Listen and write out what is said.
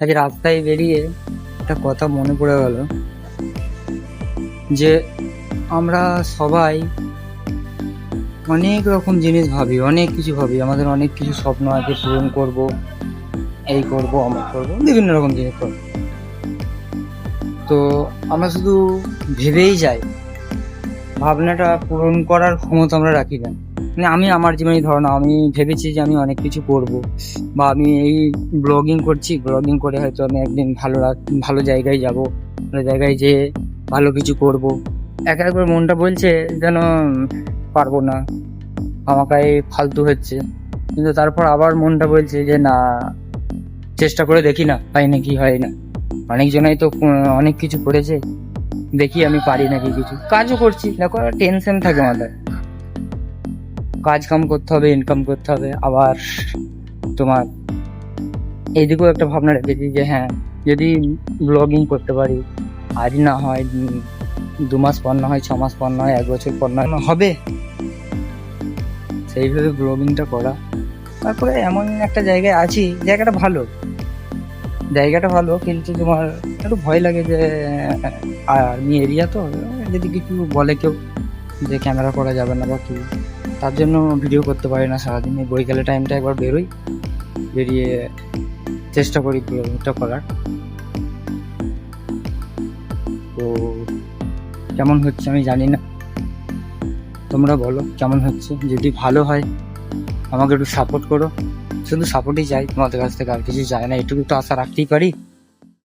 আজ রাস্তায় বেরিয়ে একটা কথা মনে পড়ে গেল যে আমরা সবাই অনেক রকম জিনিস ভাবি, অনেক কিছু ভাবি, আমাদের অনেক কিছু স্বপ্ন আছে, পূরণ করব, এই করব, আমার করব, বিভিন্ন রকম জিনিস করবো। তো আমরা শুধু ভেবেই যাই, ভাবনাটা পূরণ করার ক্ষমতা আমরা রাখি না। মানে আমি আমার জীবনে ধরো না, আমি ভেবেছি যে আমি অনেক কিছু করব, বা আমি এই ব্লগিং করছি, ব্লগিং করে হয়তো আমি একদিন ভালো জায়গায় যাব, ভালো জায়গায় যেয়ে ভালো কিছু করব। একবার মনটা বলছে যেন পারবো না, আমাকে ফালতু হচ্ছে, কিন্তু তারপর আবার মনটা বলছে যে না, চেষ্টা করে দেখি না, হয় নাকি হয় না। অনেকজনাই তো অনেক কিছু করেছে, দেখি আমি পারি নাকি। কিছু কাজও করছি, দেখো টেনশন থাকে মাথায়, কাজ কাম করতে হবে, ইনকাম করতে হবে, আবার তোমার এইদিকেও একটা ভাবনা রেখেছি যে হ্যাঁ, যদি ব্লগিং করতে পারি, আজ না হয় 2 মাস পর, না হয় 6 মাস পর, না হয় 1 বছর পর, না হবে সেইভাবে ব্লগিংটা করা। তারপরে এমন একটা জায়গায় আছি, জায়গাটা ভালো, কিন্তু তোমার একটু ভয় লাগে যে আর্মি এরিয়া তো, যদি কিছু বলে কেউ যে ক্যামেরা করা যাবে না বা কি, তার জন্য ভিডিও করতে পারি না সারাদিন। এই বৈকালের টাইমটা একবার বেরোই, বেরিয়ে চেষ্টা করি ব্লগিংটা করার। তো কেমন হচ্ছে আমি জানি না, তোমরা বলো কেমন হচ্ছে। যদি ভালো হয় আমাকে একটু সাপোর্ট করো, শুধু সাপোর্টই চাই তোমাদের কাছ থেকে, আর কিছু চাই না, এটুকু তো আশা রাখতেই পারি।